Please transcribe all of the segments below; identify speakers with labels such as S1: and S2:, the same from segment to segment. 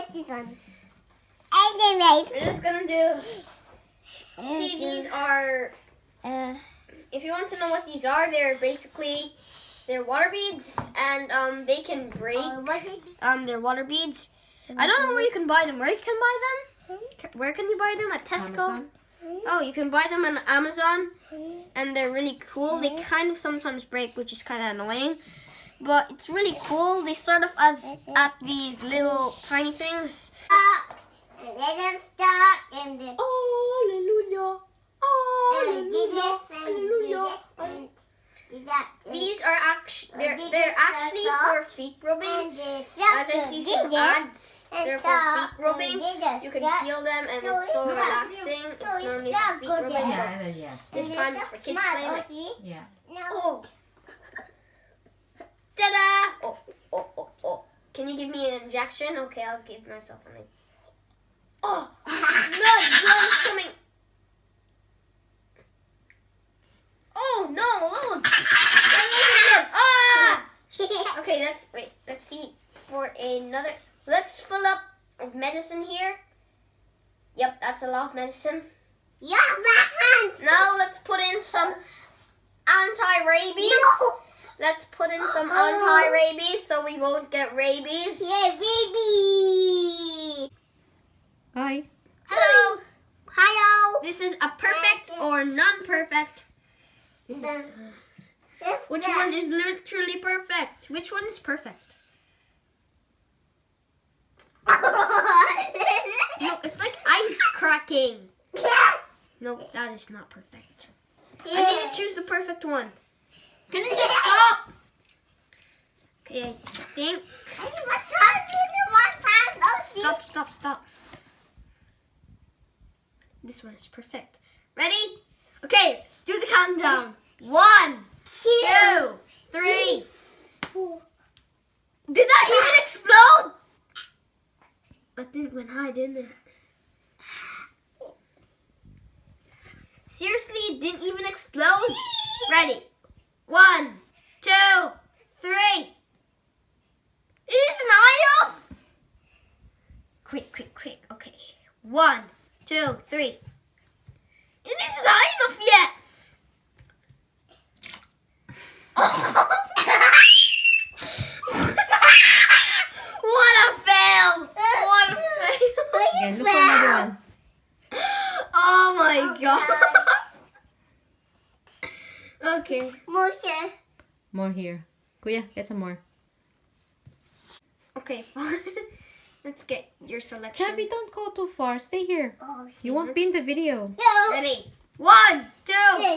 S1: this one. Anyways,
S2: we're just gonna do. See, these are. If you want to know what these are, they're water beads, and they can break. They're water beads. I don't know where you can buy them. Where you can buy them? Where can you buy them? At Tesco?
S3: Amazon.
S2: Oh, you can buy them on Amazon, and they're really cool. They kind of sometimes break, which is kind of annoying, but it's really cool. They start off at these little tiny things.
S1: and then it's stuck, and then
S2: Hallelujah. These are actually they're actually for feet rubbing. As I see some ads, they're for feet rubbing. You can feel them, and it's so relaxing. It's normally for feet rubbing.
S3: Yeah, yes.
S2: This time it's for kids playing.
S3: Yeah.
S2: Oh. Ta-da! Oh. Can you give me an injection? Okay, I'll give myself an. Oh, blood's coming. Oh no, loads. Ah! Okay, let's see for another. Let's fill up with medicine here. Yep, that's a lot of medicine. Now let's put in some anti-rabies. Let's put in some anti-rabies so we won't get rabies.
S1: Yeah, baby.
S3: Hi.
S2: Hello.
S1: Hello.
S2: This is a perfect or non-perfect. Which one is literally perfect? Which one is perfect? No, it's like ice cracking. No, that is not perfect. I need to choose the perfect one. Can you just stop? Okay, I think. Stop. This one is perfect. Ready? Okay, let's do the countdown. 1, 2, 3. Did that even explode? That went high, didn't it? Seriously, it didn't even explode? Ready? 1, 2, 3. It is an eye off. Quick. Okay. 1, 2, 3. It isn't high enough yet. What a fail!
S3: Again, look for another one.
S2: Oh my god. Okay.
S3: More here. Kuya, get some more.
S2: Okay, fine. Let's get your selection.
S3: Chubby, don't go too far. Stay here. You won't be in the video.
S2: Ready? 1, 2, 3.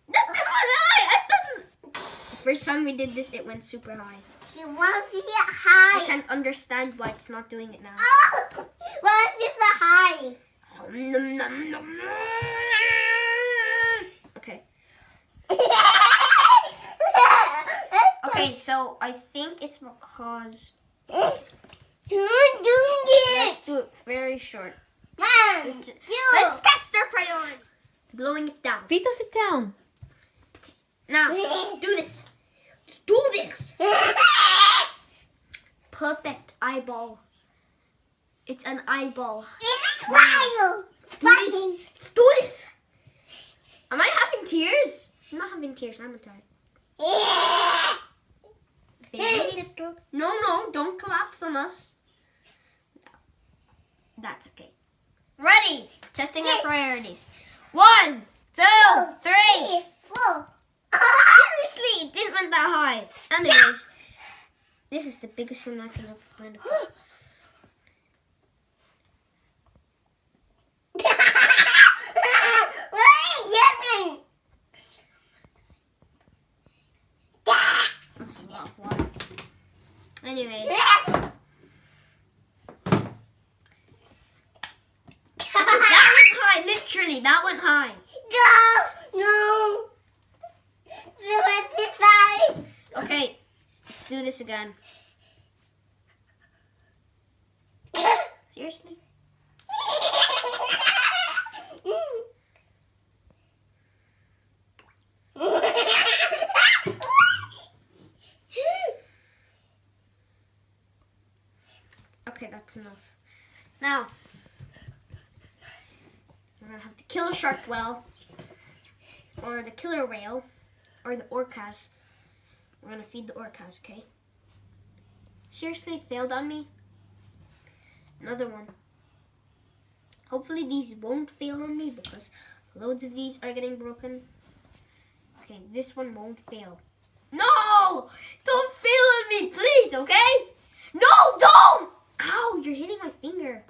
S2: That went high! I thought... First time we did this, it went super high.
S1: You want to see it
S2: I
S1: high?
S2: can't understand why it's not doing it now.
S1: What if it's a high?
S2: Okay. Okay, so I think it's because...
S1: You're doing
S2: Let's
S1: it.
S2: do it very short.
S1: Mom,
S2: Let's test our priority. Blowing it down.
S3: Vito, sit down.
S2: Now, let's do this. Let's do this. Perfect eyeball. It's an eyeball. Let's do this. Let's do this. Am I having tears? I'm not having tears. I'm tired. No, don't collapse on us. That's okay. Ready? Testing our priorities. 1, 2, 3.
S1: 4.
S2: Seriously, it didn't went that high. Anyways, this is the biggest one I can ever find.
S1: What are you doing?
S2: That's a lot of water. Anyways. That went high, literally. That went high.
S1: No. What's this side?
S2: Okay, let's do this again. Seriously? Okay, that's enough. Now, we're gonna have the killer shark whale, or the killer whale, or the orcas. We're gonna feed the orcas, okay? Seriously, it failed on me. Another one. Hopefully these won't fail on me because loads of these are getting broken. Okay, this one won't fail. No! Don't fail on me, please, okay? No, don't! Ow, you're hitting my finger.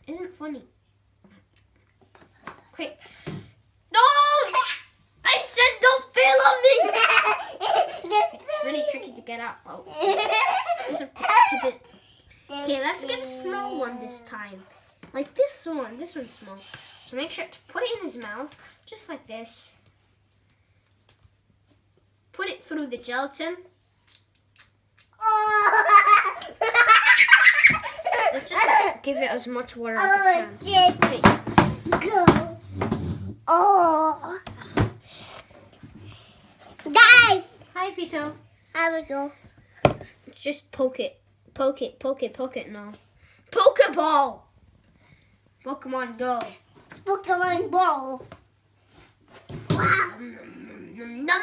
S2: Isn't funny. Quick. Don't! I said don't fail on me! It's really tricky to get out. Oh, just a tip it. Okay, let's get a small one this time. Like this one. This one's small. So make sure to put it in his mouth, just like this. Put it through the gelatin. Let's just give it as much water as it can. Okay.
S1: Go. Oh. Guys.
S3: Hi, Vito.
S1: How we go?
S2: Just poke it. Poke it, poke it, poke it. No. Pokeball! Pokemon Go.
S1: Pokemon ball. Wow.
S2: Nom, nom, nom.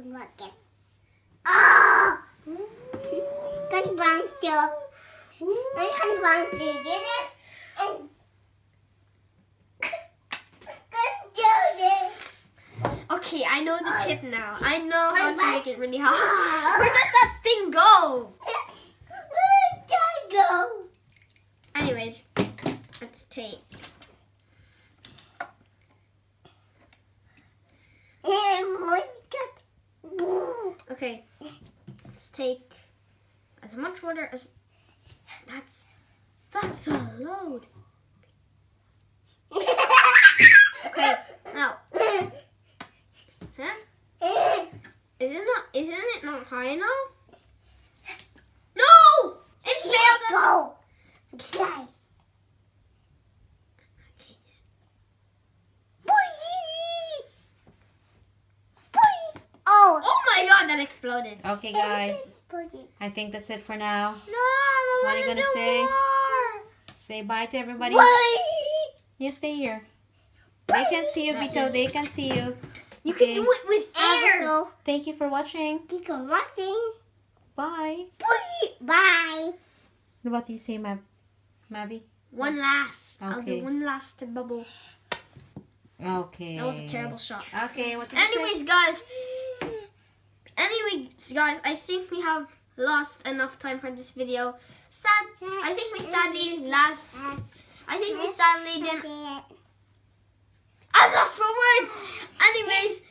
S1: Look at. Ah. Good bouncer. I can bounce you. Get it? Good job.
S2: Okay, I know the tip now. I know how to make it really hard. Where did that thing go?
S1: Where did I go?
S2: Anyways, let's take. Okay, let's take as much water as. That's a load. Okay, now. Huh? Isn't it not high enough? No! It failed.
S1: Go.
S2: Okay.
S1: Okay. Oh.
S2: Oh my god, that exploded.
S3: Okay, guys. I think that's it for now.
S2: No, I
S3: What are you
S2: wanna
S3: gonna
S2: do
S3: say?
S2: more.
S3: Say bye to everybody.
S1: Bye.
S3: You stay here. They can see you, Vito. They can see you.
S2: You
S3: Okay.
S2: can do it with air.
S1: Go.
S3: Thank you for watching.
S1: Keep on watching.
S3: Bye.
S1: Bye.
S3: What about you say, Mavi?
S2: One last. I'll do
S3: Okay.
S2: one last bubble.
S3: Okay.
S2: That was a terrible shot.
S3: Okay, what did you say?
S2: Anyways, guys, I think we have lost enough time for this video. I think we sadly didn't. I'm lost for words. Anyways,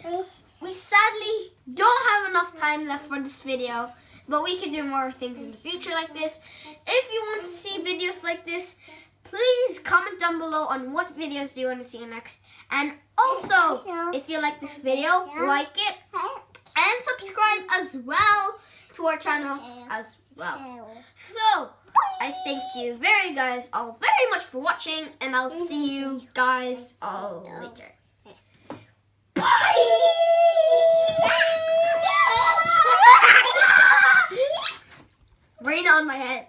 S2: we sadly don't have enough time left for this video, but we could do more things in the future like this. If you want to see videos like this, please comment down below on what videos do you want to see next. And also, if you like this video, like it and subscribe as well to our channel as well. So, I thank you all very much for watching, and I'll see you guys all later. Bye! Rain on my head.